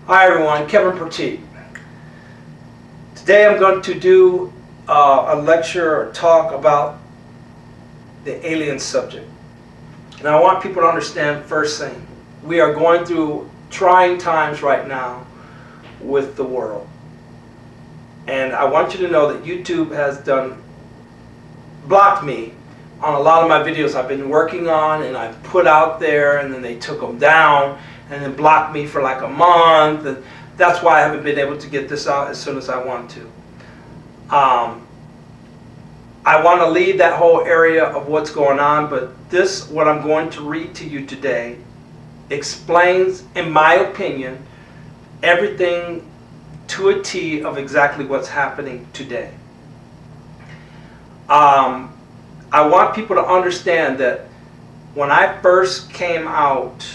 Hi everyone, Kevin Perteete. Today I'm going to do a lecture or talk about the alien subject. And I want people to understand first thing, we are going through trying times right now with the world. And I want you to know that YouTube has blocked me on a lot of my videos I've been working on and I've put out there, and then they took them down and then blocked me for like a month, and that's why I haven't been able to get this out as soon as I want to. I want to leave that whole area of what's going on, but this, what I'm going to read to you today, explains, in my opinion, everything to a T of exactly what's happening today. I want people to understand that when I first came out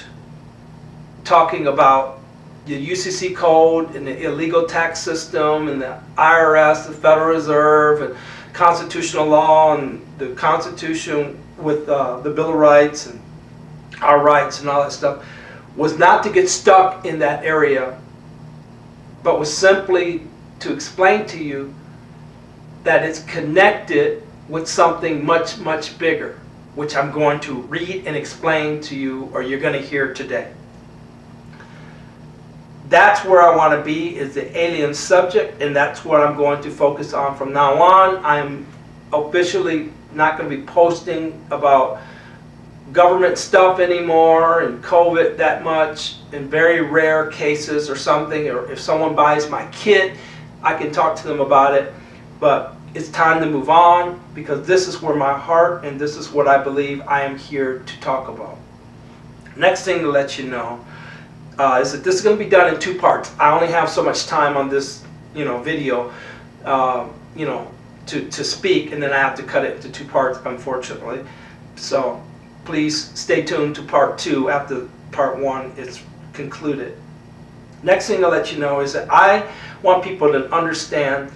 talking about the UCC code and the illegal tax system and the IRS, the Federal Reserve, and constitutional law and the Constitution with the Bill of Rights and our rights and all that stuff, was not to get stuck in that area, but was simply to explain to you that it's connected with something much, much bigger, which I'm going to read and explain to you, or you're going to hear today. That's where I want to be, is the alien subject, and that's what I'm going to focus on from now on. I'm officially not going to be posting about government stuff anymore and COVID that much. In very rare cases or something, or if someone buys my kit, I can talk to them about it. But it's time to move on, because this is where my heart and this is what I believe I am here to talk about. Next thing to let you know is that this is going to be done in two parts. I only have so much time on this, video, to speak, and then I have to cut it into two parts, unfortunately. So please stay tuned to part two after part one is concluded. Next thing I'll let you know is that I want people to understand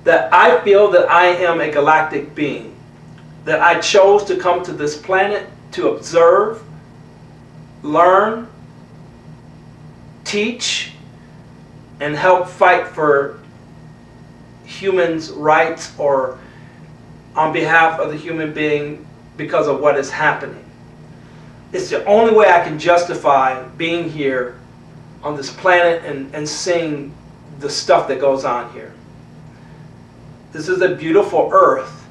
that I feel that I am a galactic being, that I chose to come to this planet to observe, learn, teach, and help fight for humans' rights, or on behalf of the human being because of what is happening. It's the only way I can justify being here on this planet and seeing the stuff that goes on here. This is a beautiful earth,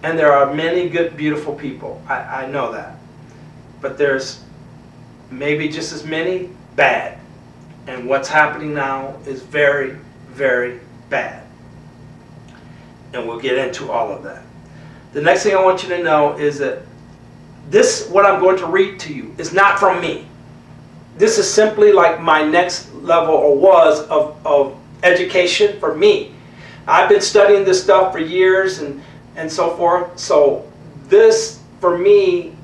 and there are many good, beautiful people. I know that. But there's maybe just as many bad. And what's happening now is very, very bad. And we'll get into all of that. The next thing I want you to know is that this, what I'm going to read to you, is not from me. This is simply like my next level, or was, of education for me. I've been studying this stuff for years and so forth. So this, for me,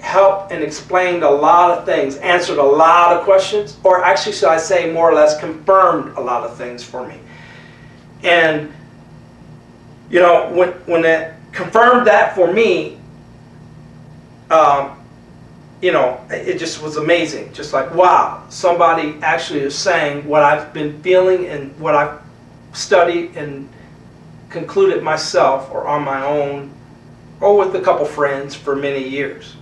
helped and explained a lot of things, answered a lot of questions, or actually should I say more or less confirmed a lot of things for me. And when it confirmed that for me, it just was amazing. Just like, wow, somebody actually is saying what I've been feeling and what I've studied and concluded myself, or on my own, or with a couple friends for many years.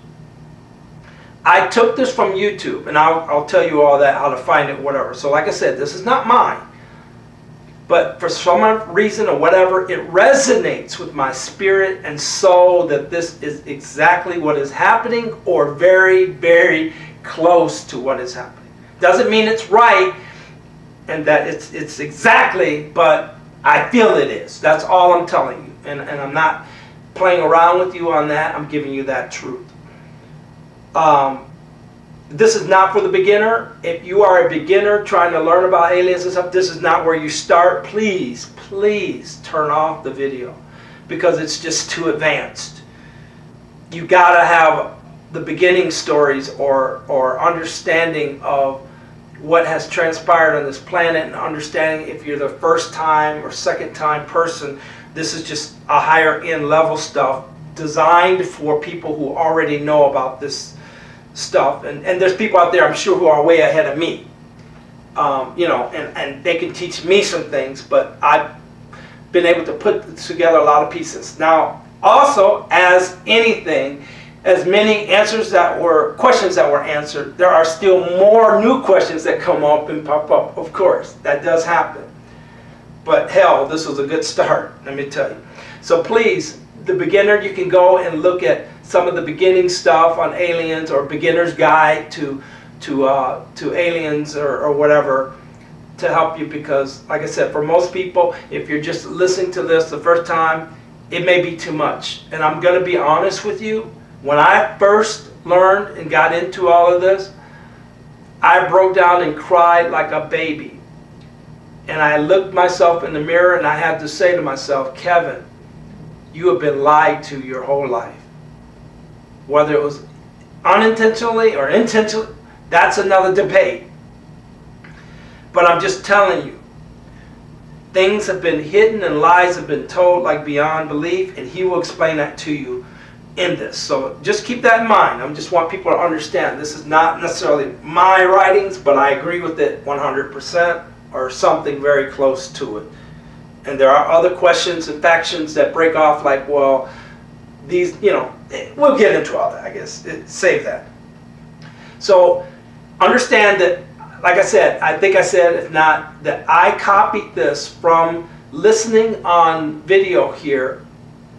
I took this from YouTube, and I'll tell you all that, how to find it, whatever. So like I said, this is not mine. But for some reason or whatever, it resonates with my spirit and soul that this is exactly what is happening, or very, very close to what is happening. Doesn't mean it's right and that it's exactly, but I feel it is. That's all I'm telling you. And I'm not playing around with you on that. I'm giving you that truth. This is not for the beginner. If you are a beginner trying to learn about aliens and stuff, this is not where you start. Please, please turn off the video, because it's just too advanced. You gotta have the beginning stories, or understanding of what has transpired on this planet, and understanding if you're the first time or second time person, this is just a higher end level stuff designed for people who already know about this stuff. And there's people out there, I'm sure, who are way ahead of me. and they can teach me some things, but I've been able to put together a lot of pieces. Now, also, as anything, as many questions that were answered, there are still more new questions that come up and pop up. Of course, that does happen. But hell, this was a good start, let me tell you. So please, the beginner, you can go and look at some of the beginning stuff on aliens, or beginner's guide to aliens, or whatever, to help you, because like I said, for most people, if you're just listening to this the first time, it may be too much. And I'm going to be honest with you, when I first learned and got into all of this, I broke down and cried like a baby. And I looked myself in the mirror and I had to say to myself, Kevin, you have been lied to your whole life. Whether it was unintentionally or intentionally, that's another debate. But I'm just telling you, things have been hidden and lies have been told like beyond belief, and he will explain that to you in this. So just keep that in mind. I just want people to understand this is not necessarily my writings, but I agree with it 100%, or something very close to it. And there are other questions and factions that break off, like, well, these, we'll get into all that, I guess. Save that. So understand that, like I said, I think I said, if not, that I copied this from listening on video here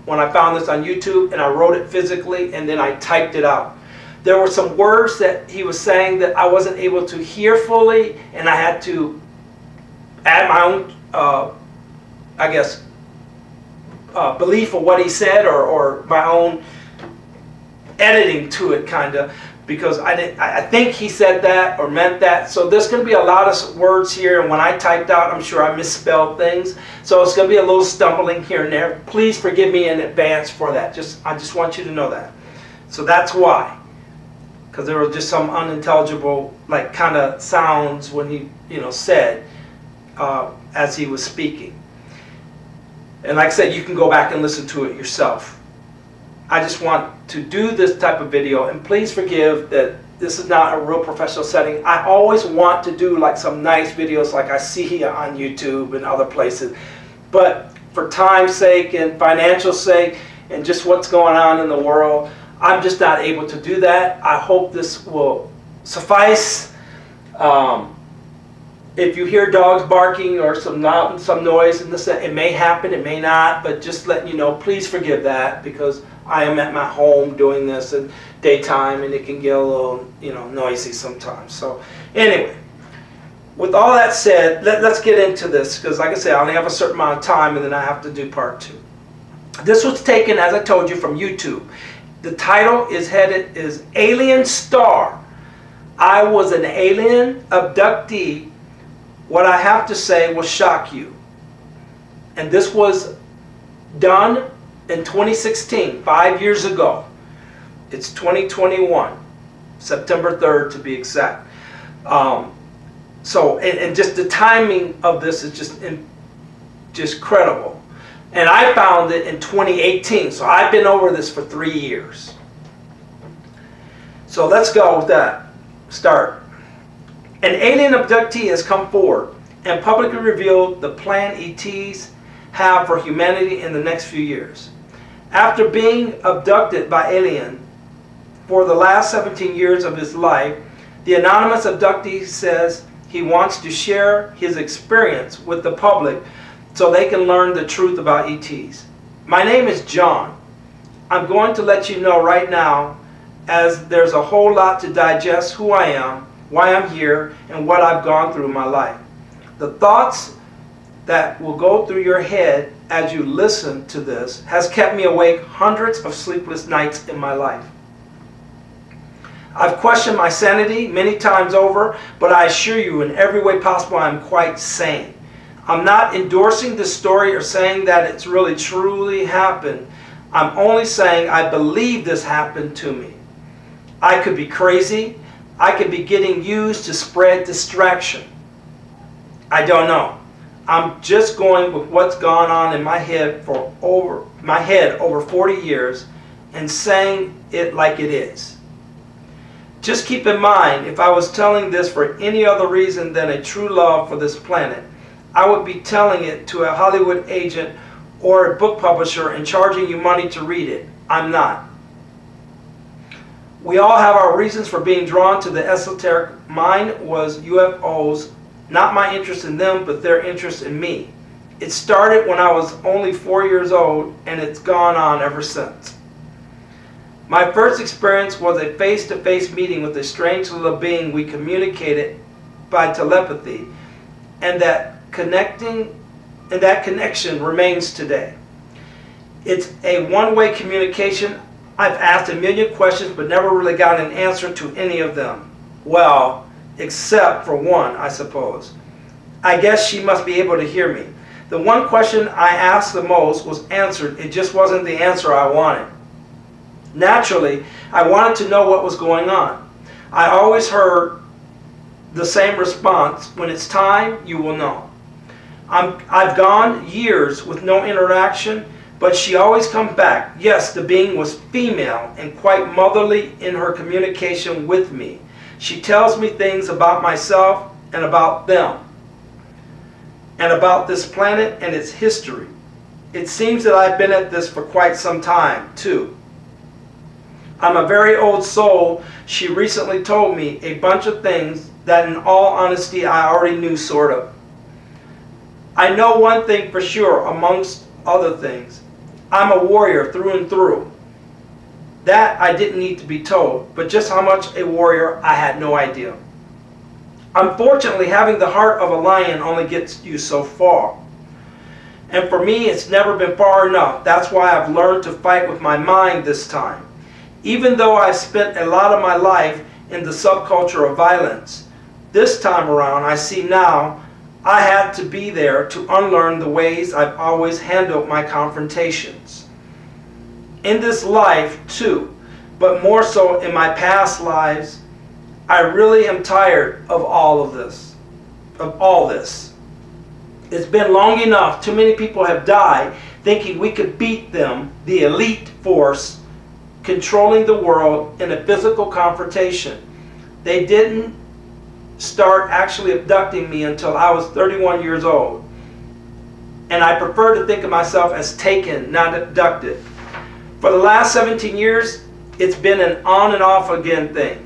when I found this on YouTube, and I wrote it physically, and then I typed it out. There were some words that he was saying that I wasn't able to hear fully, and I had to add my own, belief of what he said, or my own editing to it, kind of, because I think he said that or meant that. So there's going to be a lot of words here, and when I typed out, I'm sure I misspelled things. So it's going to be a little stumbling here and there. Please forgive me in advance for that. I just want you to know that. So that's why, because there were just some unintelligible, like, kind of sounds when he, said as he was speaking. And like I said, you can go back and listen to it yourself. I just want to do this type of video, and please forgive that this is not a real professional setting. I always want to do like some nice videos like I see on YouTube and other places, but for time's sake and financial sake and just what's going on in the world, I'm just not able to do that. I hope this will suffice. If you hear dogs barking or some noise in this, it may happen, it may not, but just letting you know, please forgive that, because I am at my home doing this at daytime, and it can get a little, noisy sometimes. So anyway, with all that said, let's get into this, because like I said, I only have a certain amount of time, and then I have to do part 2. This was taken, as I told you, from YouTube. The title is Alien Star. I was an alien abductee. What I have to say will shock you. And this was done in 2016, 5 years ago. It's 2021, September 3rd to be exact. So just the timing of this is just credible. And I found it in 2018, so I've been over this for 3 years. So let's go with that. Start. An alien abductee has come forward and publicly revealed the plan ETs have for humanity in the next few years. After being abducted by alien for the last 17 years of his life, the anonymous abductee says he wants to share his experience with the public so they can learn the truth about ETs. My name is John. I'm going to let you know right now, as there's a whole lot to digest, who I am, why I'm here, and what I've gone through in my life. The thoughts that will go through your head as you listen to this has kept me awake hundreds of sleepless nights in my life. I've questioned my sanity many times over, but I assure you in every way possible I'm quite sane. I'm not endorsing this story or saying that it's really truly happened. I'm only saying I believe this happened to me. I could be crazy. I could be getting used to spread distraction. I don't know. I'm just going with what's gone on in my head over 40 years and saying it like it is. Just keep in mind, if I was telling this for any other reason than a true love for this planet, I would be telling it to a Hollywood agent or a book publisher and charging you money to read it. I'm not. We all have our reasons for being drawn to the esoteric. Mine was UFOs, not my interest in them, but their interest in me. It started when I was only 4 years old, and it's gone on ever since. My first experience was a face-to-face meeting with a strange little being. We communicated by telepathy, and that connection remains today. It's a one-way communication. I've asked a million questions but never really got an answer to any of them. Well, except for one, I suppose. I guess she must be able to hear me. The one question I asked the most was answered. It just wasn't the answer I wanted. Naturally, I wanted to know what was going on. I always heard the same response: when it's time, you will know. I've gone years with no interaction, but she always comes back. Yes, the being was female and quite motherly in her communication with me. She tells me things about myself and about them, and about this planet and its history. It seems that I've been at this for quite some time, too. I'm a very old soul. She recently told me a bunch of things that, in all honesty, I already knew, sort of. I know one thing for sure, amongst other things. I'm a warrior through and through. That I didn't need to be told, but just how much a warrior, I had no idea. Unfortunately, having the heart of a lion only gets you so far. And for me, it's never been far enough. That's why I've learned to fight with my mind this time. Even though I spent a lot of my life in the subculture of violence, this time around, I see now I had to be there to unlearn the ways I've always handled my confrontations. In this life, too, but more so in my past lives, I really am tired of all this. It's been long enough. Too many people have died thinking we could beat them, the elite force controlling the world, in a physical confrontation. They didn't start actually abducting me until I was 31 years old. And I prefer to think of myself as taken, not abducted. For the last 17 years, it's been an on and off again thing.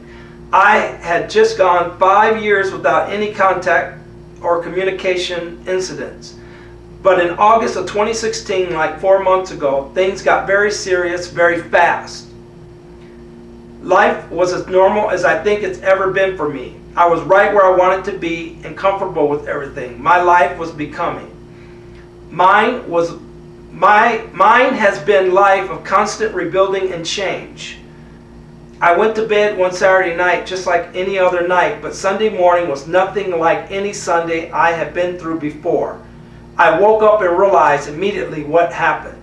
I had just gone 5 years without any contact or communication incidents. But in August of 2016, like 4 months ago, things got very serious very fast. Life was as normal as I think it's ever been for me. I was right where I wanted to be and comfortable with everything. My life was becoming. Mine has been life of constant rebuilding and change. I went to bed one Saturday night just like any other night, but Sunday morning was nothing like any Sunday I had been through before. I woke up and realized immediately what happened.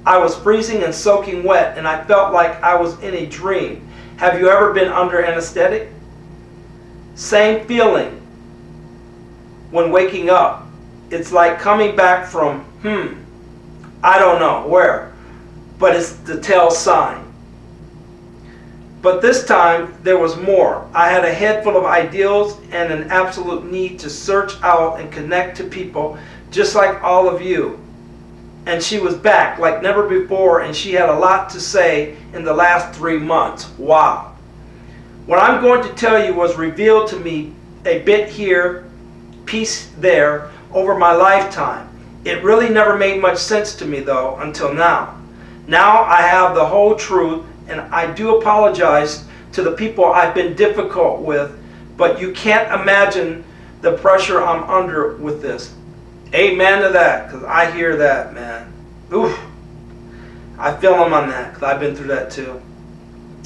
I was freezing and soaking wet, and I felt like I was in a dream. Have you ever been under anesthetic? Same feeling when waking up. It's like coming back from, I don't know where, but it's the tell sign. But this time there was more. I had a head full of ideals and an absolute need to search out and connect to people just like all of you. And she was back like never before, and she had a lot to say in the last 3 months. Wow. What I'm going to tell you was revealed to me a bit here, piece there, over my lifetime. It really never made much sense to me though until now. Now I have the whole truth, and I do apologize to the people I've been difficult with, but you can't imagine the pressure I'm under with this. Amen to that, because I hear that, man. Oof. I feel them on that, because I've been through that too.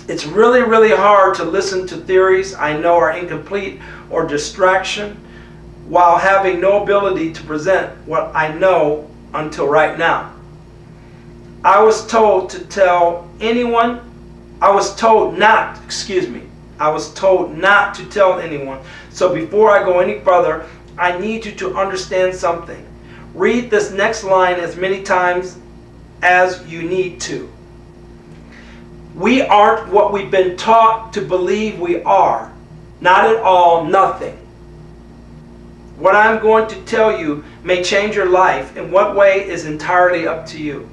It's really, really hard to listen to theories I know are incomplete or distraction while having no ability to present what I know until right now. I was told not to tell anyone. So before I go any further, I need you to understand something. Read this next line as many times as you need to. We aren't what we've been taught to believe we are. Not at all, nothing. What I'm going to tell you may change your life. In what way is entirely up to you.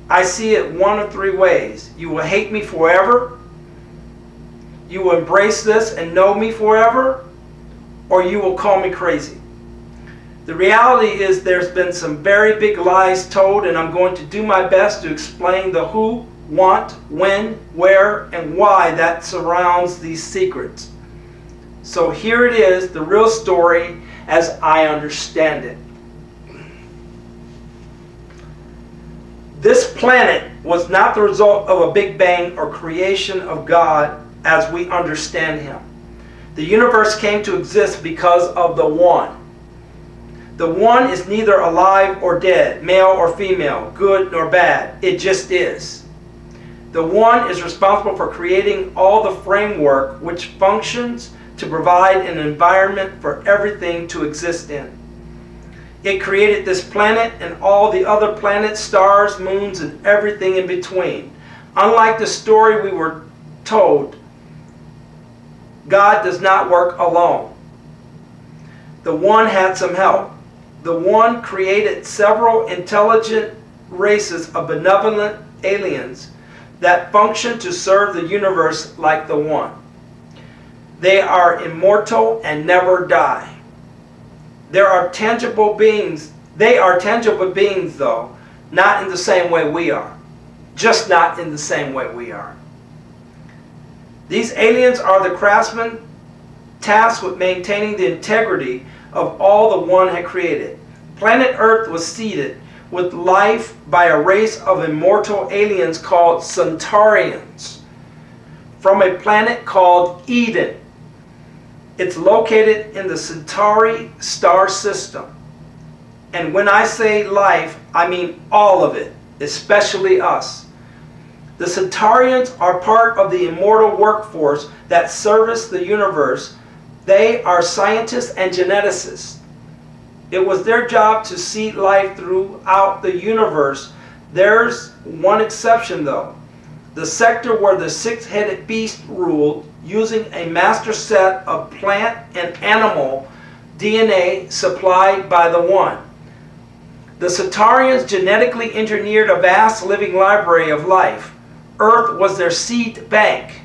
I see it one of three ways. You will hate me forever, you will embrace this and know me forever, or you will call me crazy. The reality is there's been some very big lies told, and I'm going to do my best to explain the who, what, when, where, and why that surrounds these secrets. So here it is, the real story as I understand it. This planet was not the result of a Big Bang or creation of God as we understand Him. The universe came to exist because of the One. The One is neither alive or dead, male or female, good nor bad. It just is. The One is responsible for creating all the framework which functions to provide an environment for everything to exist in. It created this planet and all the other planets, stars, moons, and everything in between. Unlike the story we were told, God does not work alone. The One had some help. The One created several intelligent races of benevolent aliens that function to serve the universe like the One. They are immortal and never die. They are tangible beings, though, not in the same way we are. Just not in the same way we are. These aliens are the craftsmen tasked with maintaining the integrity of all the One had created. Planet Earth was seeded with life by a race of immortal aliens called Centaurians from a planet called Eden. It's located in the Centauri star system. And when I say life, I mean all of it, especially us. The Centaurians are part of the immortal workforce that service the universe. They are scientists and geneticists. It was their job to seed life throughout the universe. There's one exception though. The sector where the six-headed beast ruled, using a master set of plant and animal DNA supplied by the One. The Centaurians genetically engineered a vast living library of life. Earth was their seed bank,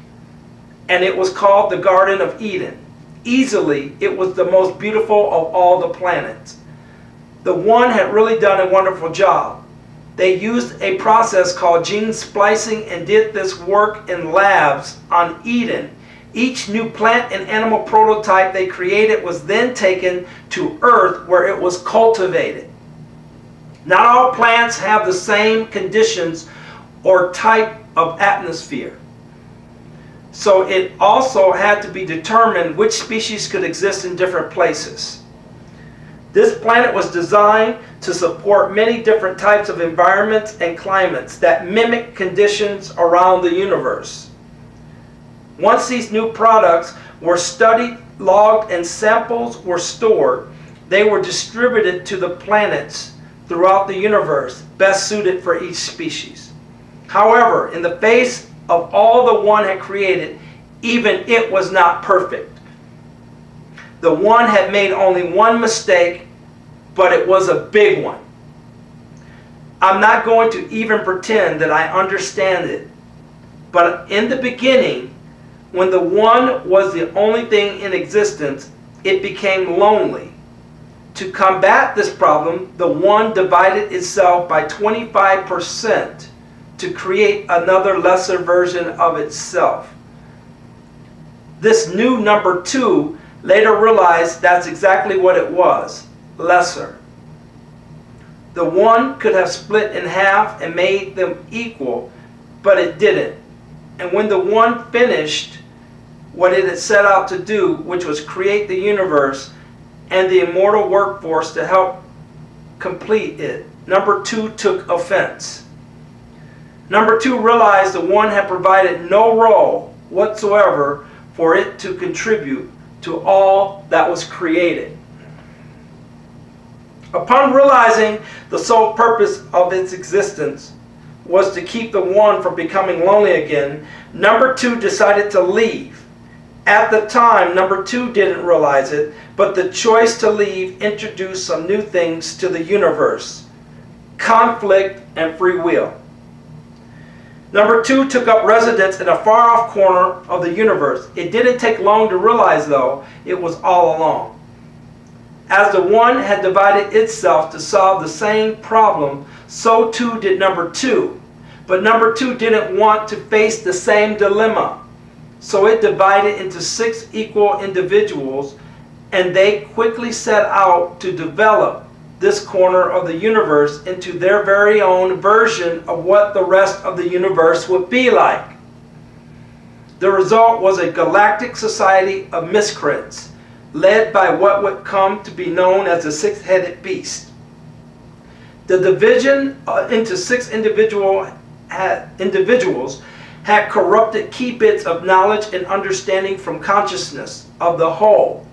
and it was called the Garden of Eden. Easily, it was the most beautiful of all the planets. The One had really done a wonderful job. They used a process called gene splicing and did this work in labs on Eden. Each new plant and animal prototype they created was then taken to Earth where it was cultivated. Not all plants have the same conditions or type of atmosphere. So it also had to be determined which species could exist in different places. This planet was designed to support many different types of environments and climates that mimic conditions around the universe. Once these new products were studied, logged, and samples were stored, they were distributed to the planets throughout the universe best suited for each species. However, in the face of all the One had created, even it was not perfect. The One had made only one mistake, but it was a big one. I'm not going to even pretend that I understand it, but in the beginning, when the One was the only thing in existence, it became lonely. To combat this problem, the One divided itself by 25% to create another lesser version of itself. This new number 2 later realized that's exactly what it was, lesser. The One could have split in half and made them equal, but it didn't. And when the One finished what it had set out to do, which was create the universe and the immortal workforce to help complete it, number 2 took offense. Number 2 realized the One had provided no role whatsoever for it to contribute to all that was created. Upon realizing the sole purpose of its existence was to keep the one from becoming lonely again, number 2 decided to leave. At the time, number 2 didn't realize it, but the choice to leave introduced some new things to the universe: conflict and free will. Number 2 took up residence in a far-off corner of the universe. It didn't take long to realize, though, it was all along. As the one had divided itself to solve the same problem, so too did number 2. But number 2 didn't want to face the same dilemma. So it divided into 6 equal individuals, and they quickly set out to develop this corner of the universe into their very own version of what the rest of the universe would be like. The result was a galactic society of miscreants, led by what would come to be known as the six-headed beast. The division into 6 individuals had corrupted key bits of knowledge and understanding from consciousness of the whole.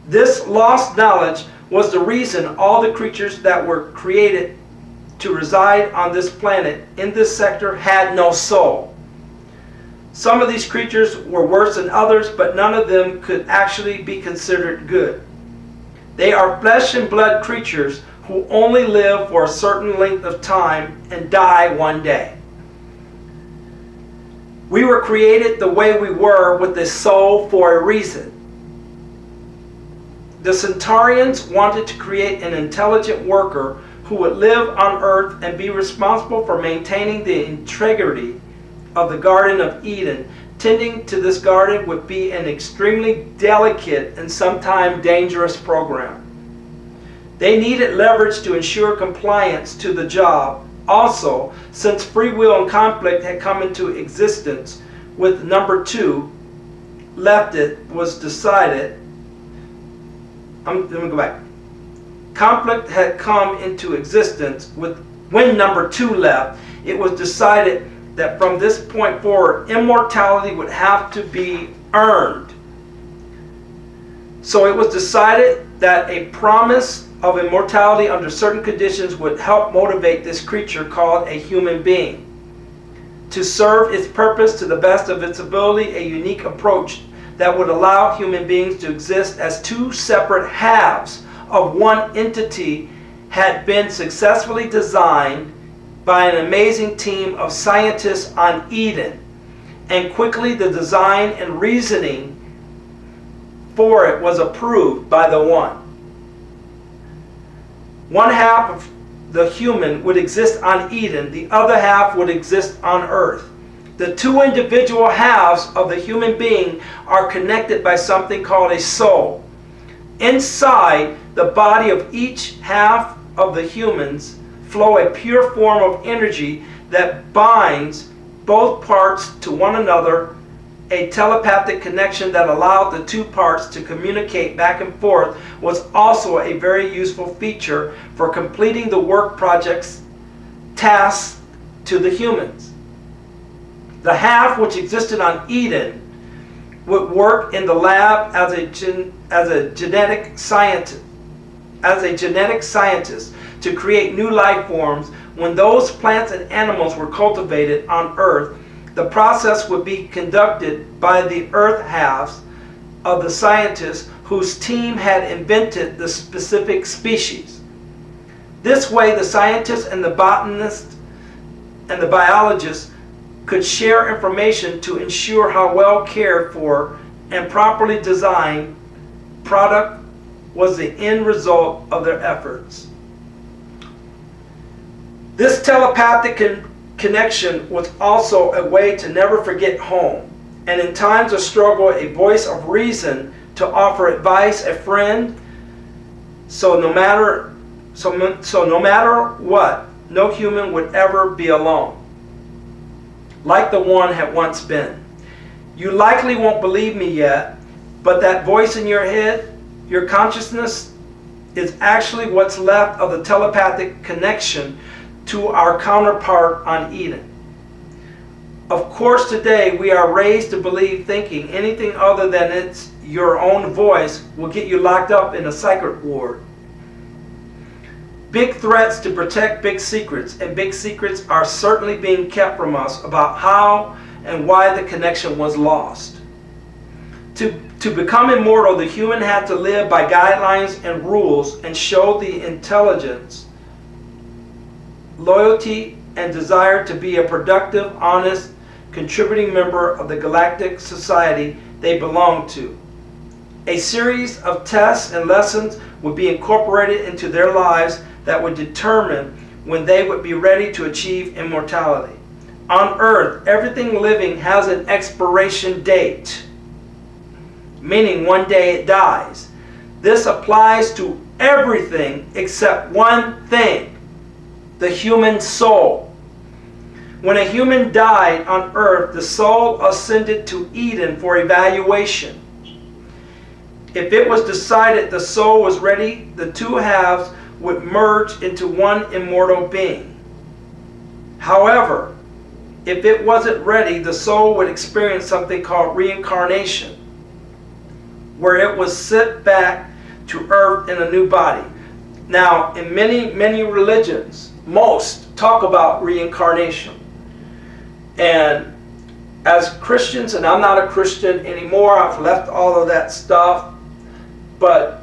This lost knowledge was the reason all the creatures that were created to reside on this planet in this sector had no soul. Some of these creatures were worse than others, but none of them could actually be considered good. They are flesh and blood creatures who only live for a certain length of time and die one day. We were created the way we were with a soul for a reason. The Centaurians wanted to create an intelligent worker who would live on Earth and be responsible for maintaining the integrity of the Garden of Eden. Tending to this garden would be an extremely delicate and sometimes dangerous program. They needed leverage to ensure compliance to the job. Also, since free will and conflict had come into existence with number 2 left, it was decided. Let me go back. Conflict had come into existence when number 2 left. It was decided that from this point forward, immortality would have to be earned. So it was decided that a promise of immortality under certain conditions would help motivate this creature called a human being to serve its purpose to the best of its ability. A unique approach that would allow human beings to exist as 2 separate halves of one entity had been successfully designed by an amazing team of scientists on Eden, and quickly the design and reasoning for it was approved by the one. One half of the human would exist on Eden, the other half would exist on Earth. The 2 individual halves of the human being are connected by something called a soul. Inside the body of each half of the humans flow a pure form of energy that binds both parts to one another, a telepathic connection that allowed the 2 parts to communicate back and forth was also a very useful feature for completing the work project's tasks to the humans. The half which existed on Eden would work in the lab as a genetic scientist to create new life forms. When those plants and animals were cultivated on Earth, the process would be conducted by the Earth halves of the scientists whose team had invented the specific species. This way, the scientists and the botanists and the biologists could share information to ensure how well cared for and properly designed product was the end result of their efforts. This telepathic connection was also a way to never forget home, and in times of struggle, a voice of reason to offer advice, a friend. So no matter what, no human would ever be alone, like the one had once been. You likely won't believe me yet, but that voice in your head, your consciousness, is actually what's left of the telepathic connection to our counterpart on Eden. Of course, today we are raised to believe thinking anything other than it's your own voice will get you locked up in a psychic ward. Big threats to protect big secrets, and big secrets are certainly being kept from us about how and why the connection was lost. To become immortal, the human had to live by guidelines and rules and show the intelligence, loyalty, and desire to be a productive, honest, contributing member of the galactic society they belong to. A series of tests and lessons would be incorporated into their lives that would determine when they would be ready to achieve immortality. On Earth, everything living has an expiration date, meaning one day it dies. This applies to everything except one thing: the human soul. When a human died on Earth, the soul ascended to Eden for evaluation. If it was decided the soul was ready, the two halves would merge into one immortal being. However, if it wasn't ready, the soul would experience something called reincarnation, where it was sent back to Earth in a new body. Now, in many religions, most talk about reincarnation. And as Christians, and I'm not a Christian anymore, I've left all of that stuff, but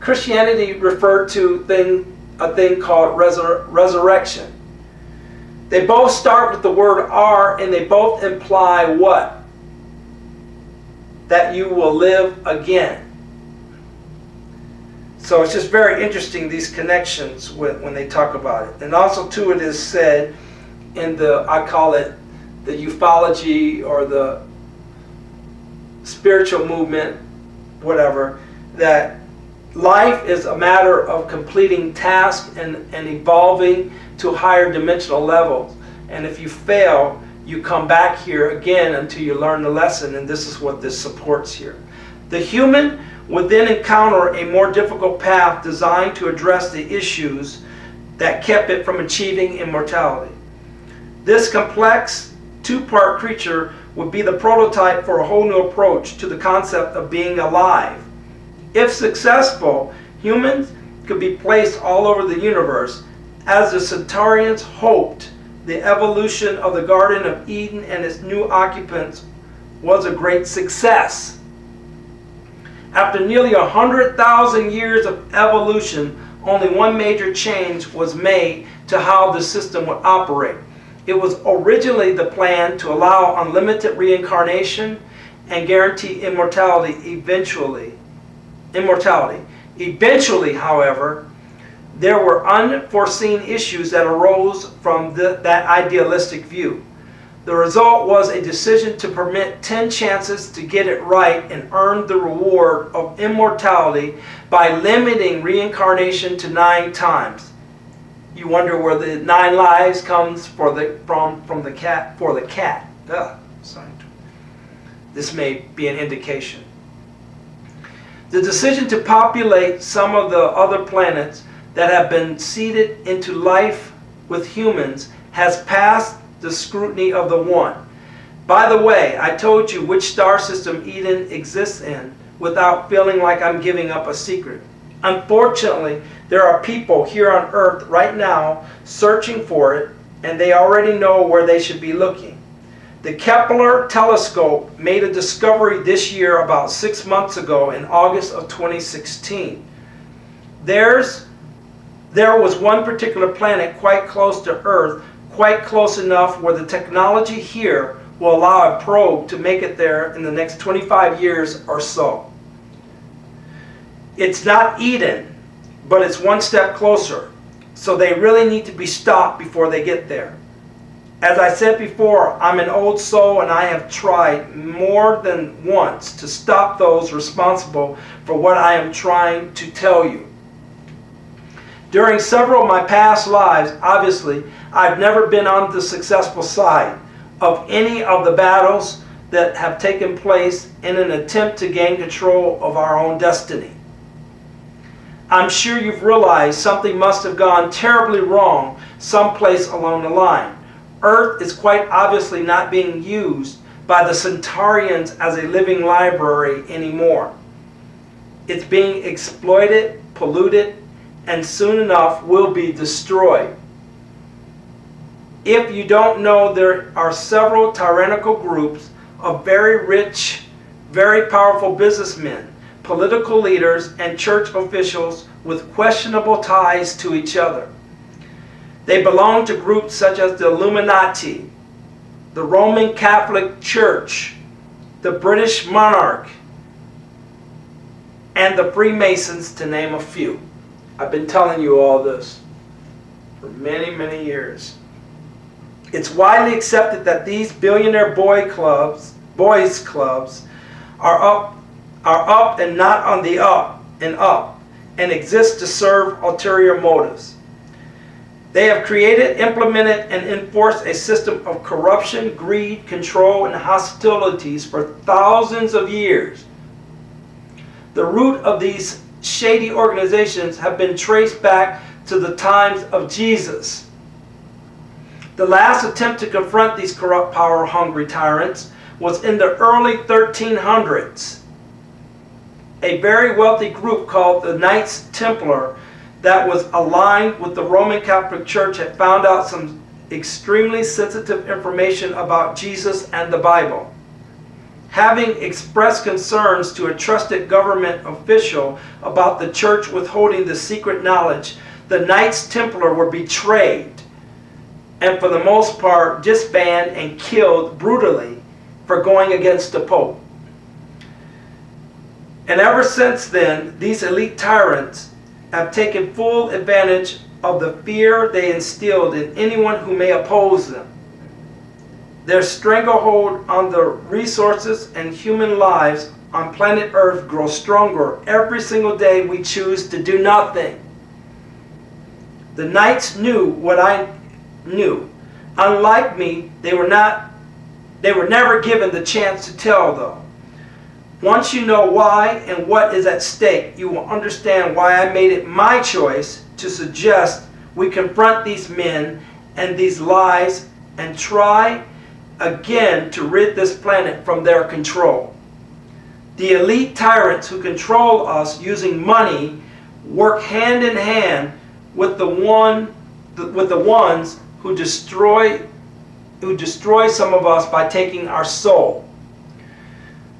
Christianity referred to a thing called resurrection. They both start with the word "are," and they both imply what? That you will live again. So it's just very interesting, these connections when they talk about it. And also too, it is said in the, I call it the ufology or the spiritual movement, whatever, that life is a matter of completing tasks and evolving to higher dimensional levels. And if you fail, you come back here again until you learn the lesson, and this is what this supports here. The human would then encounter a more difficult path designed to address the issues that kept it from achieving immortality. This complex two-part creature would be the prototype for a whole new approach to the concept of being alive. If successful, humans could be placed all over the universe. As the Centaurians hoped, the evolution of the Garden of Eden and its new occupants was a great success. After nearly 100,000 years of evolution, only one major change was made to how the system would operate. It was originally the plan to allow unlimited reincarnation and guarantee immortality eventually. Eventually, however, there were unforeseen issues that arose from that idealistic view. The result was a decision to permit 10 chances to get it right and earn the reward of immortality by limiting reincarnation to 9 times. You wonder where the 9 lives comes from the cat for the cat. Sorry. This may be an indication. The decision to populate some of the other planets that have been seeded into life with humans has passed the scrutiny of the one. By the way, I told you which star system Eden exists in without feeling like I'm giving up a secret. Unfortunately, there are people here on Earth right now searching for it, and they already know where they should be looking. The Kepler telescope made a discovery this year about 6 months ago in August of 2016. There was one particular planet quite close to Earth, quite close enough where the technology here will allow a probe to make it there in the next 25 years or so. It's not Eden, but it's one step closer. So they really need to be stopped before they get there. As I said before, I'm an old soul, and I have tried more than once to stop those responsible for what I am trying to tell you. During several of my past lives, obviously, I've never been on the successful side of any of the battles that have taken place in an attempt to gain control of our own destiny. I'm sure you've realized something must have gone terribly wrong someplace along the line. Earth is quite obviously not being used by the Centaurians as a living library anymore. It's being exploited, polluted, and soon enough will be destroyed. If you don't know, there are several tyrannical groups of very rich, very powerful businessmen, political leaders, and church officials with questionable ties to each other. They belong to groups such as the Illuminati, the Roman Catholic Church, the British monarch, and the Freemasons, to name a few. I've been telling you all this for many, many years. It's widely accepted that these billionaire boys clubs are up and not on the up, and exist to serve ulterior motives. They have created, implemented, and enforced a system of corruption, greed, control, and hostilities for thousands of years. The root of these shady organizations have been traced back to the times of Jesus. The last attempt to confront these corrupt, power-hungry tyrants was in the early 1300s. A very wealthy group called the Knights Templar that was aligned with the Roman Catholic Church had found out some extremely sensitive information about Jesus and the Bible. Having expressed concerns to a trusted government official about the church withholding the secret knowledge, the Knights Templar were betrayed and for the most part disbanded and killed brutally for going against the Pope. And ever since then, these elite tyrants have taken full advantage of the fear they instilled in anyone who may oppose them. Their stranglehold on the resources and human lives on planet Earth grows stronger every single day we choose to do nothing. The Knights knew what I knew. Unlike me, they were never given the chance to tell, though. Once you know why and what is at stake, you will understand why I made it my choice to suggest we confront these men and these lies and try again to rid this planet from their control. The elite tyrants who control us using money work hand in hand with the ones who destroy some of us by taking our soul.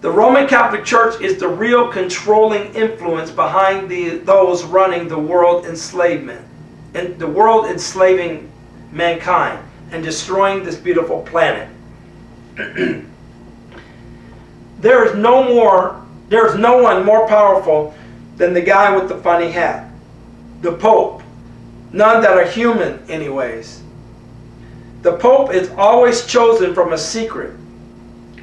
The Roman Catholic Church is the real controlling influence behind those running the world enslavement, and the world enslaving mankind and destroying this beautiful planet. There is no one more powerful than the guy with the funny hat, the Pope. None that are human, anyways. The Pope is always chosen from a secret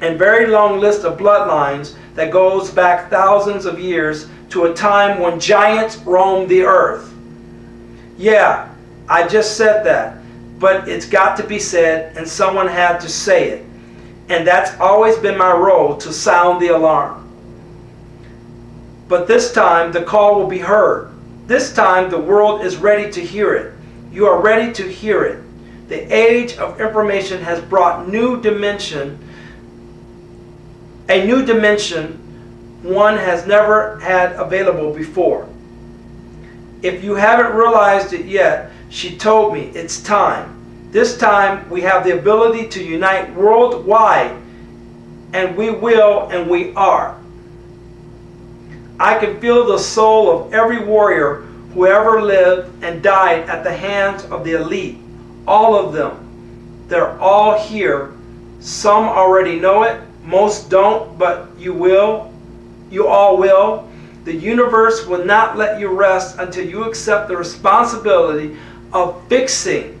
and very long list of bloodlines that goes back thousands of years to a time when giants roamed the earth. Yeah, I just said that, but it's got to be said, and someone had to say it. And that's always been my role, to sound the alarm. But this time the call will be heard. This time the world is ready to hear it. You are ready to hear it. The age of information has brought a new dimension one has never had available before. If you haven't realized it yet, she told me it's time. This time we have the ability to unite worldwide, and we will, and we are. I can feel the soul of every warrior who ever lived and died at the hands of the elite. All of them. They're all here. Some already know it. Most don't, but you will. You all will. The universe will not let you rest until you accept the responsibility of fixing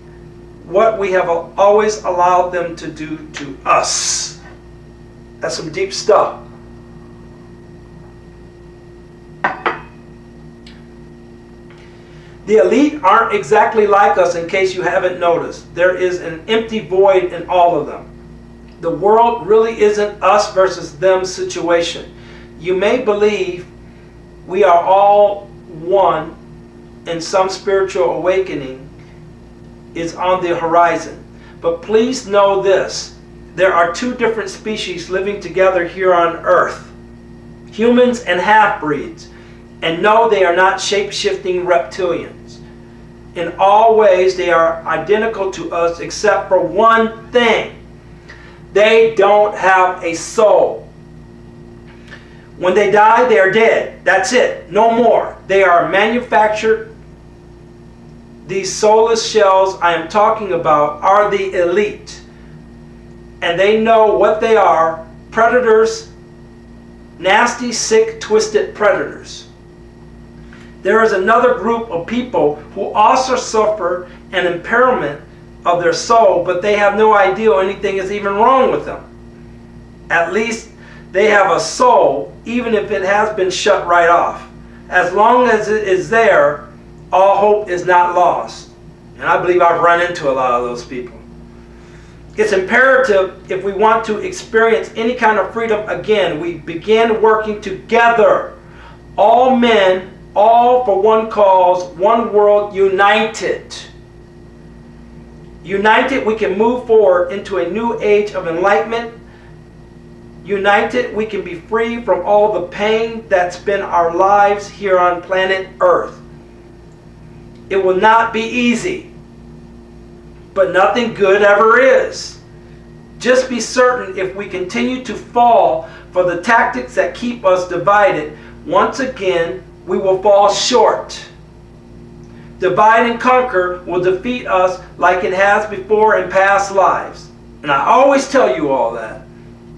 what we have always allowed them to do to us. That's some deep stuff. The elite aren't exactly like us, in case you haven't noticed. There is an empty void in all of them. The world really isn't us versus them situation. You may believe we are all one, and some spiritual awakening is on the horizon. But please know this: there are two different species living together here on Earth. Humans and half-breeds. And no, they are not shape-shifting reptilians. In all ways, they are identical to us except for one thing. They don't have a soul. When they die, they are dead. That's it. No more. They are manufactured. These soulless shells I am talking about are the elite. And they know what they are. Predators. Nasty, sick, twisted predators. There is another group of people who also suffer an impairment of their soul, but they have no idea anything is even wrong with them. At least they have a soul, even if it has been shut right off. As long as it is there, all hope is not lost. And I believe I've run into a lot of those people. It's imperative, if we want to experience any kind of freedom again, we begin working together. All men, all for one cause, one world, united. United, we can move forward into a new age of enlightenment. United, we can be free from all the pain that's been our lives here on planet Earth. It will not be easy, but nothing good ever is. Just be certain if we continue to fall for the tactics that keep us divided, once again, we will fall short. Divide and conquer will defeat us like it has before in past lives. And I always tell you all that.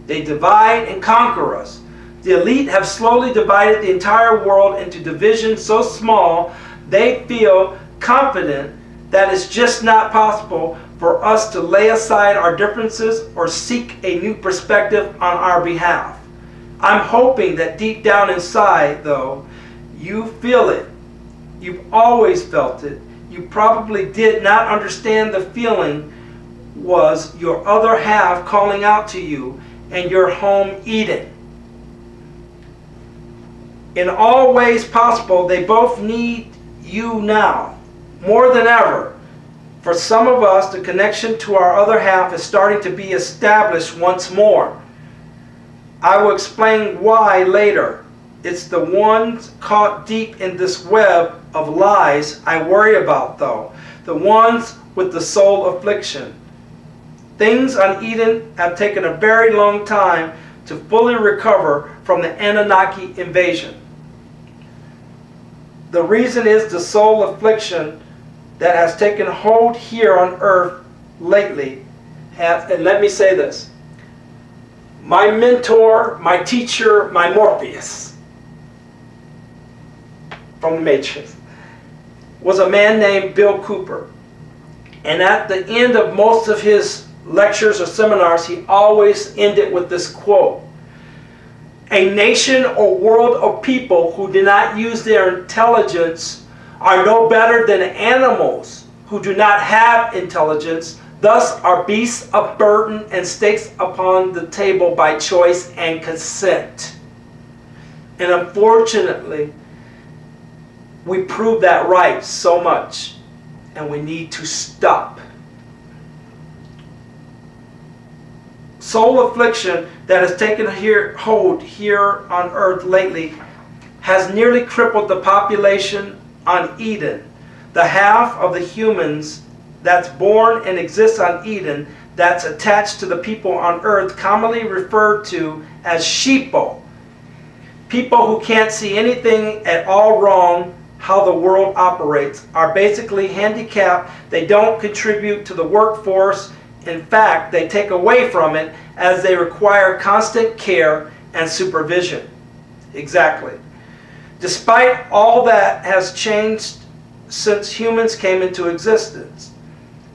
They divide and conquer us. The elite have slowly divided the entire world into divisions so small they feel confident that it's just not possible for us to lay aside our differences or seek a new perspective on our behalf. I'm hoping that deep down inside, though, you feel it. You've always felt it. You probably did not understand the feeling was your other half calling out to you and your home Eden. In all ways possible, they both need you now, more than ever. For some of us, the connection to our other half is starting to be established once more. I will explain why later. It's the ones caught deep in this web of lies I worry about, though. The ones with the soul affliction. Things on Eden have taken a very long time to fully recover from the Anunnaki invasion. The reason is the soul affliction that has taken hold here on earth lately. And let me say this. My mentor, my teacher, my Morpheus from the Matrix was a man named Bill Cooper. And at the end of most of his lectures or seminars, he always ended with this quote. A nation or world of people who do not use their intelligence are no better than animals who do not have intelligence, thus are beasts of burden and stakes upon the table by choice and consent. And unfortunately, we prove that right so much, and we need to stop. Soul affliction that has taken hold here on earth lately has nearly crippled the population on Eden. The half of the humans that's born and exists on Eden that's attached to the people on earth, commonly referred to as sheeple. People who can't see anything at all wrong how the world operates, are basically handicapped. They don't contribute to the workforce. In fact, they take away from it as they require constant care and supervision. Exactly. Despite all that has changed since humans came into existence,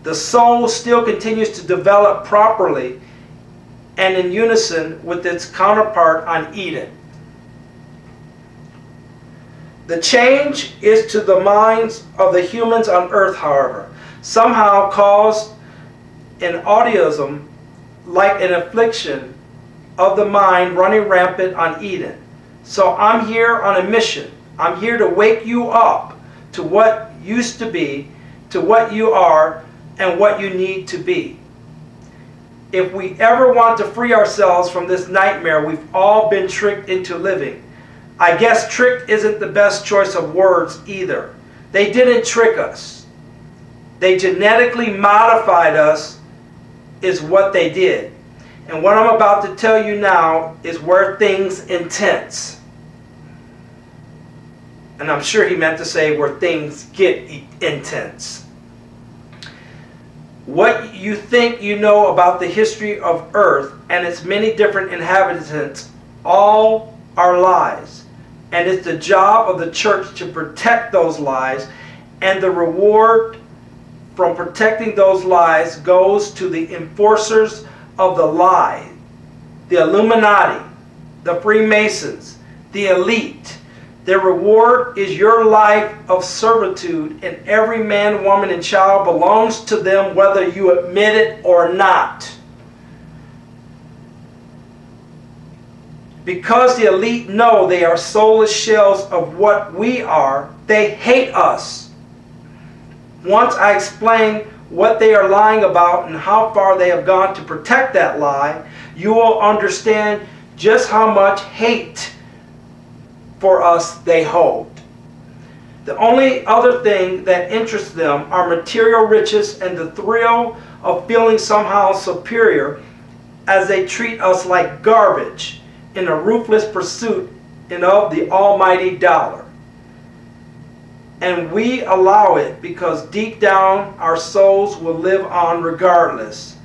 the soul still continues to develop properly and in unison with its counterpart on Eden. The change is to the minds of the humans on earth, however, somehow caused an autism like an affliction of the mind running rampant on Eden. So I'm here on a mission. I'm here to wake you up to what used to be, to what you are, and what you need to be. If we ever want to free ourselves from this nightmare we've all been tricked into living, I guess trick isn't the best choice of words either. They didn't trick us. They genetically modified us is what they did. And what I'm about to tell you now is where things intense. And I'm sure he meant to say where things get intense. What you think you know about the history of Earth and its many different inhabitants all are lies. And it's the job of the church to protect those lies, and the reward from protecting those lies goes to the enforcers of the lie, the Illuminati, the Freemasons, the elite. Their reward is your life of servitude, and every man, woman, and child belongs to them whether you admit it or not. Because the elite know they are soulless shells of what we are, they hate us. Once I explain what they are lying about and how far they have gone to protect that lie, you will understand just how much hate for us they hold. The only other thing that interests them are material riches and the thrill of feeling somehow superior as they treat us like garbage in a ruthless pursuit of the almighty dollar. And we allow it because deep down our souls will live on regardless.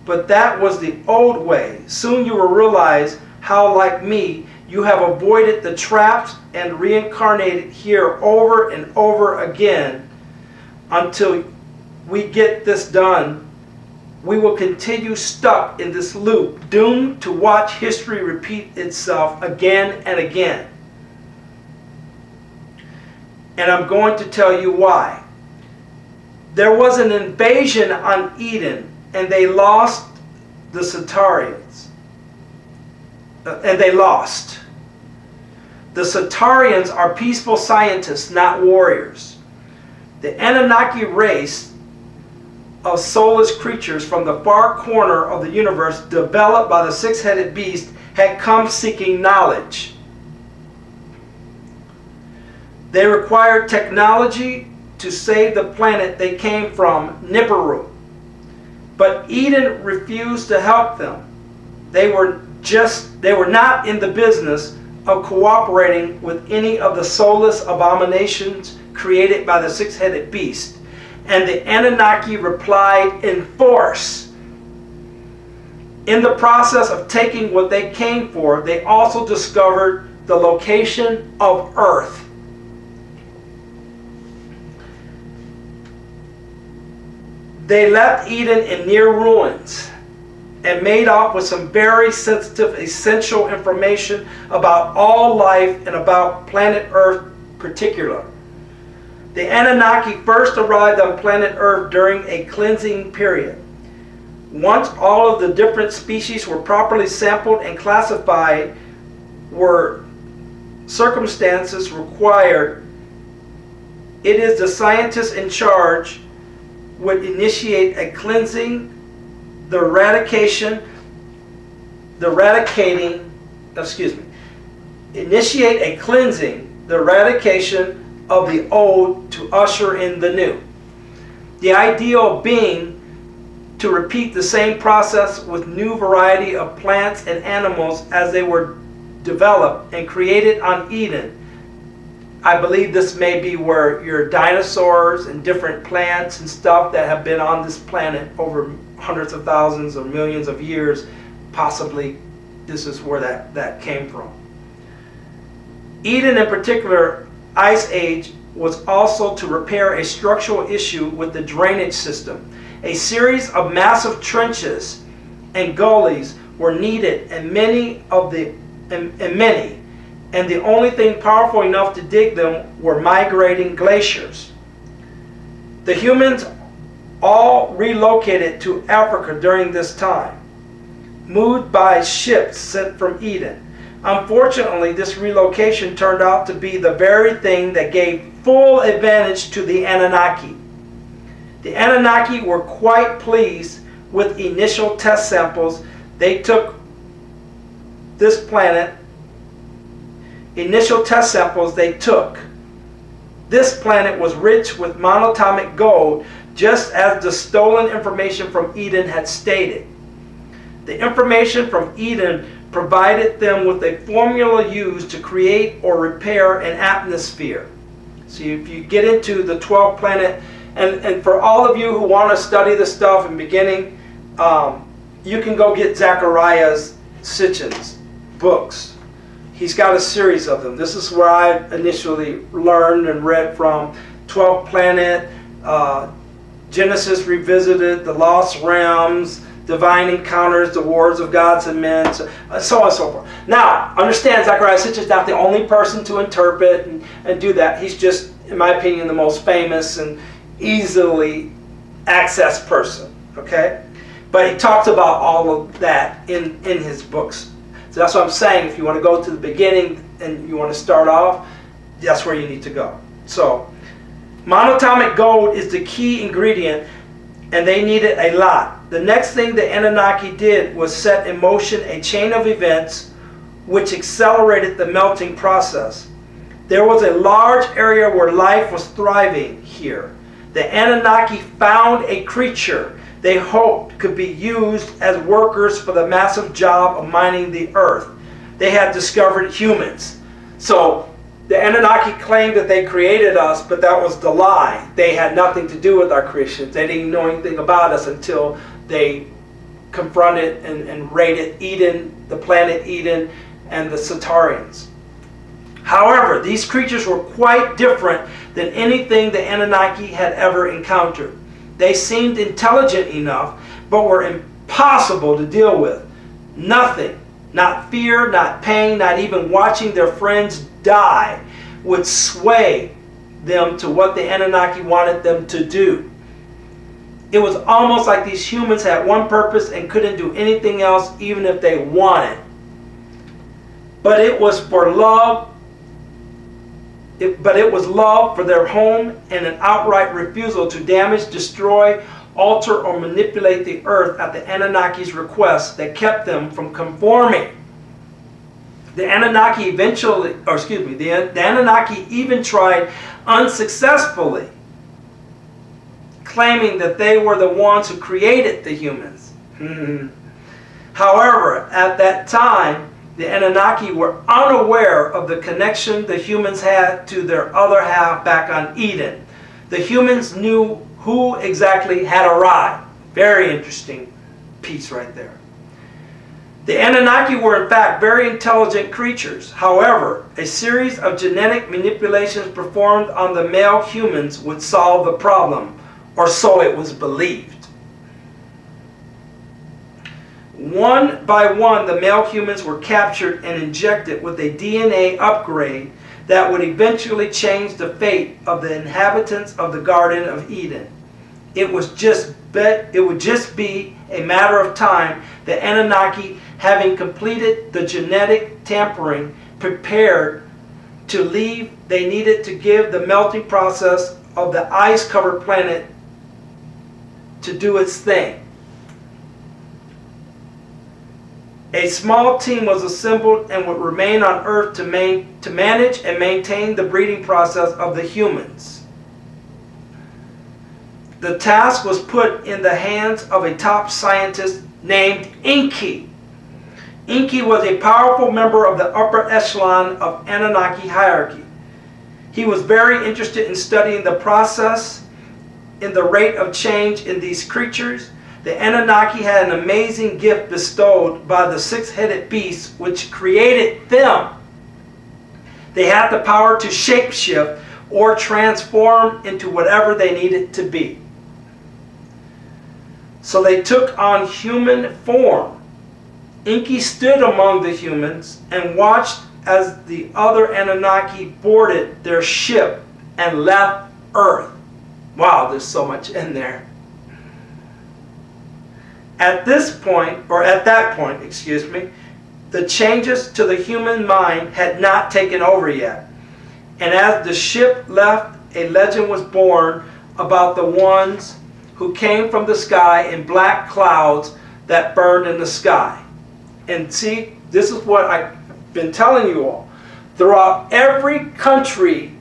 But that was the old way. Soon you will realize how, like me, you have avoided the traps and reincarnated here over and over again until we get this done. We will continue stuck in this loop, doomed to watch history repeat itself again and again. And I'm going to tell you why. There was an invasion on Eden, and they lost the Centaurians. And they lost. The Centaurians are peaceful scientists, not warriors. The Anunnaki race of soulless creatures from the far corner of the universe, developed by the six-headed beast, had come seeking knowledge. They required technology to save the planet they came from, Nibiru. But Eden refused to help them. They were not in the business of cooperating with any of the soulless abominations created by the six-headed beast. And the Anunnaki replied in force. In the process of taking what they came for, they also discovered the location of Earth. They left Eden in near ruins and made off with some very sensitive, essential information about all life and about planet Earth in particular. The Anunnaki first arrived on planet Earth during a cleansing period. Once all of the different species were properly sampled and classified, were circumstances required, it is the scientists in charge would initiate a cleansing, initiate a cleansing, the eradication of the old to usher in the new. The ideal being to repeat the same process with new variety of plants and animals as they were developed and created on Eden. I believe this may be where your dinosaurs and different plants and stuff that have been on this planet over hundreds of thousands or millions of years, possibly this is where that came from. Eden in particular, Ice Age, was also to repair a structural issue with the drainage system. A series of massive trenches and gullies were needed, and the only thing powerful enough to dig them were migrating glaciers. The humans all relocated to Africa during this time, moved by ships sent from Eden. Unfortunately, this relocation turned out to be the very thing that gave full advantage to the Anunnaki. The Anunnaki were quite pleased with initial test samples they took this planet. initial test samples they took. This planet was rich with monatomic gold, just as the stolen information from Eden had stated. The information from Eden provided them with a formula used to create or repair an atmosphere. So if you get into the 12 planet, and for all of you who want to study this stuff in beginning, you can go get Zacharias Sitchin's books. He's got a series of them. This is where I initially learned and read from. 12 Planet, Genesis Revisited, The Lost Realms, Divine Encounters, The Wars of Gods and Men, so on and so forth. Now, understand Zacharias Sitchin's not the only person to interpret and do that. He's just, in my opinion, the most famous and easily accessed person, okay? But he talks about all of that in his books. So that's what I'm saying. If you want to go to the beginning and you want to start off, that's where you need to go. So, monatomic gold is the key ingredient, and they needed a lot. The next thing the Anunnaki did was set in motion a chain of events which accelerated the melting process. There was a large area where life was thriving here. The Anunnaki found a creature they hoped could be used as workers for the massive job of mining the earth. They had discovered humans. So the Anunnaki claimed that they created us, but that was the lie. They had nothing to do with our creation. They didn't know anything about us until they confronted and raided Eden, the planet Eden, and the Centaurians. However, these creatures were quite different than anything the Anunnaki had ever encountered. They seemed intelligent enough, but were impossible to deal with. Nothing, not fear, not pain, not even watching their friends die, would sway them to what the Anunnaki wanted them to do. It was almost like these humans had one purpose and couldn't do anything else, even if they wanted. But it was for love. But it was love for their home and an outright refusal to damage, destroy, alter, or manipulate the earth at the Anunnaki's request that kept them from conforming. The Anunnaki the Anunnaki even tried unsuccessfully, claiming that they were the ones who created the humans. However, at that time, the Anunnaki were unaware of the connection the humans had to their other half back on Eden. The humans knew who exactly had arrived. Very interesting piece right there. The Anunnaki were in fact very intelligent creatures. However, a series of genetic manipulations performed on the male humans would solve the problem, or so it was believed. One by one, the male humans were captured and injected with a DNA upgrade that would eventually change the fate of the inhabitants of the Garden of Eden. It would just be a matter of time, the Anunnaki, having completed the genetic tampering, prepared to leave. They needed to give the melting process of the ice-covered planet to do its thing. A small team was assembled and would remain on Earth to manage and maintain the breeding process of the humans. The task was put in the hands of a top scientist named Enki. Enki was a powerful member of the upper echelon of Anunnaki hierarchy. He was very interested in studying the process in the rate of change in these creatures. The Anunnaki had an amazing gift bestowed by the six-headed beast which created them. They had the power to shapeshift or transform into whatever they needed to be. So they took on human form. Enki stood among the humans and watched as the other Anunnaki boarded their ship and left Earth. Wow, there's so much in there. At that point, the changes to the human mind had not taken over yet. And as the ship left, a legend was born about the ones who came from the sky in black clouds that burned in the sky. And see, this is what I've been telling you all. throughout every country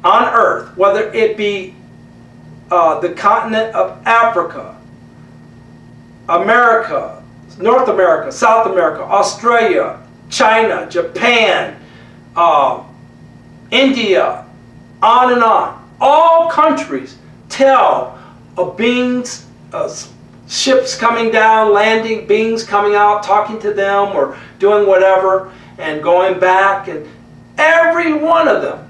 on earth, whether it be the continent of Africa, America, North America, South America, Australia, China, Japan, India, on and on. All countries tell of beings, ships coming down, landing, beings coming out, talking to them, or doing whatever, and going back, and every one of them,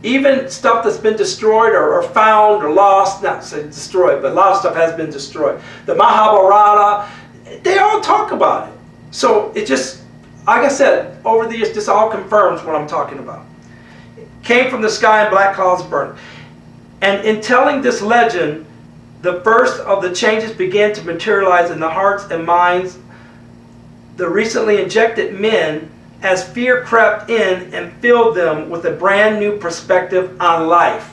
even stuff that's been destroyed or found or lost, not say destroyed, but a lot of stuff has been destroyed. The Mahabharata, they all talk about it. So it just, like I said, over the years, this all confirms what I'm talking about. It came from the sky and black clouds burned. And in telling this legend, the first of the changes began to materialize in the hearts and minds the recently injected men as fear crept in and filled them with a brand new perspective on life.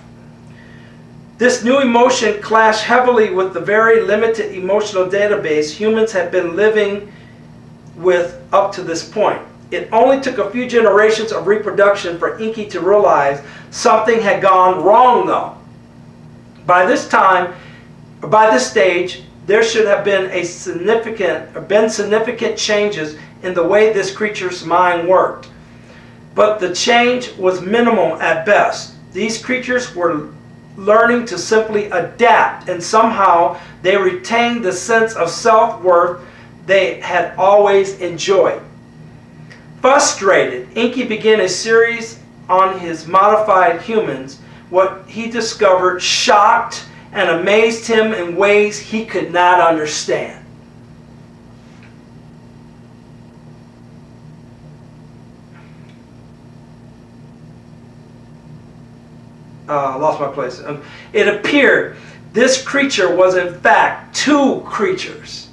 This new emotion clashed heavily with the very limited emotional database humans had been living with up to this point. It only took a few generations of reproduction for Enki to realize something had gone wrong though. By this time, or by this stage, there should have been significant changes in the way this creature's mind worked. But the change was minimal at best. These creatures were learning to simply adapt, and somehow they retained the sense of self-worth they had always enjoyed. Frustrated, Enki began a series on his modified humans. What he discovered shocked and amazed him in ways he could not understand. Lost my place. It appeared this creature was in fact two creatures.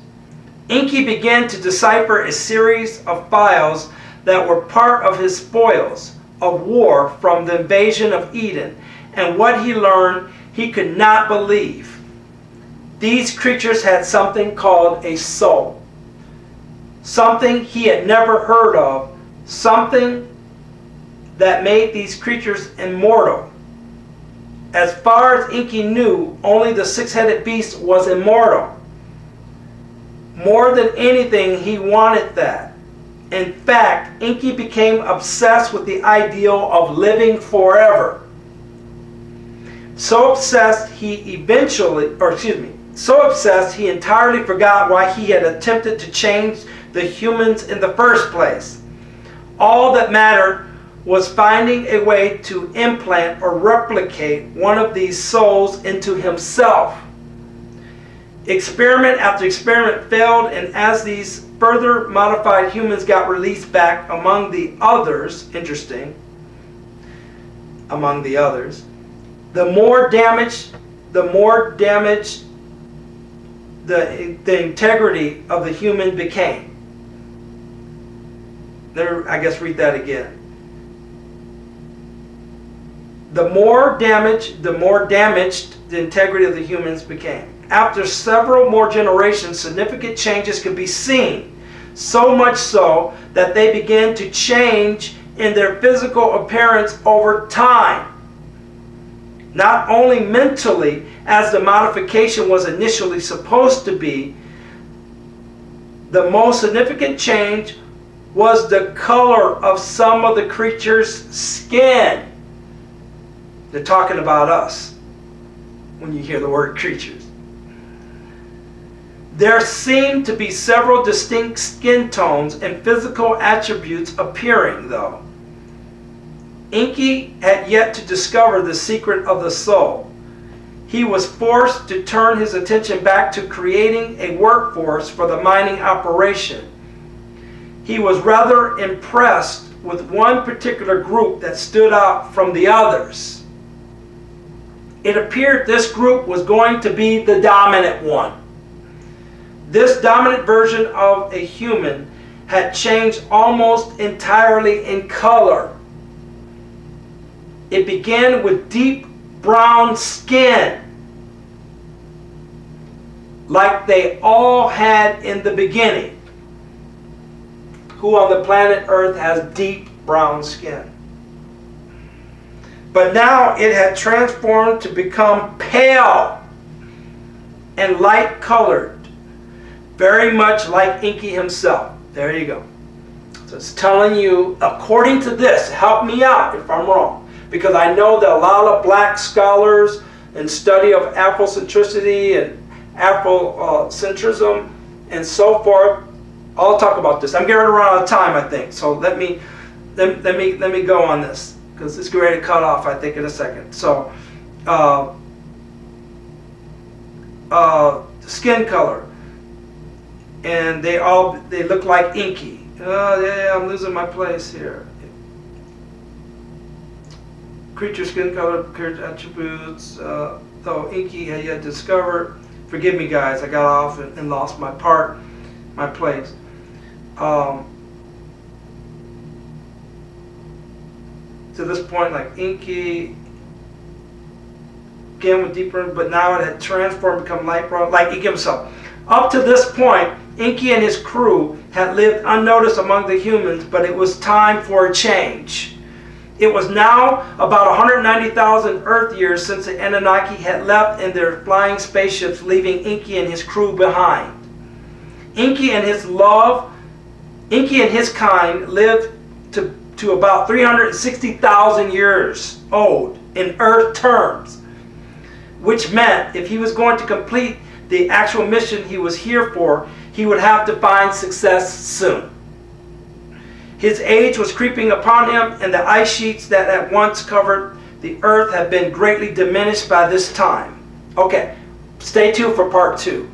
Enki began to decipher a series of files that were part of his spoils of war from the invasion of Eden, and what he learned he could not believe. These creatures had something called a soul. Something he had never heard of. Something that made these creatures immortal. As far as Enki knew, only the six-headed beast was immortal. More than anything, he wanted that. In fact, Enki became obsessed with the ideal of living forever. So obsessed he entirely forgot why he had attempted to change the humans in the first place. All that mattered was finding a way to implant or replicate one of these souls into himself. Experiment after experiment failed, and as these further modified humans got released back among the others, the more damaged the integrity of the human became. I guess read that again. The more damaged the integrity of the humans became. After several more generations, significant changes could be seen. So much so that they began to change in their physical appearance over time. Not only mentally, as the modification was initially supposed to be, the most significant change was the color of some of the creatures' skin. They're talking about us when you hear the word creatures. There seemed to be several distinct skin tones and physical attributes appearing, though. Enki had yet to discover the secret of the soul. He was forced to turn his attention back to creating a workforce for the mining operation. He was rather impressed with one particular group that stood out from the others. It appeared this group was going to be the dominant one. This dominant version of a human had changed almost entirely in color. It began with deep brown skin, like they all had in the beginning. Who on the planet Earth has deep brown skin. But now it had transformed to become pale and light colored, very much like Inky himself. There you go. So it's telling you, according to this, help me out if I'm wrong, because I know that a lot of black scholars in study of Afrocentricity and Afrocentrism and so forth, I'll talk about this. I'm getting around out of time, I think. So let me go on this, because it's ready to cut off, I think, in a second. So, skin color, and they look like Inky. Yeah, I'm losing my place here. Creature skin color, creature attributes. Though Inky had yet discovered. Forgive me, guys. I got off and lost my place. To this point, like Inky, again with deeper, but now it had transformed, become light brown, like Inky himself. Up to this point, Inky and his crew had lived unnoticed among the humans, but it was time for a change. It was now about 190,000 Earth years since the Anunnaki had left in their flying spaceships, leaving Inky and his crew behind. Inky and his kind lived to about 360,000 years old in Earth terms, which meant if he was going to complete the actual mission he was here for, he would have to find success soon. His age was creeping upon him, and the ice sheets that had once covered the Earth had been greatly diminished by this time. Okay, stay tuned for part 2.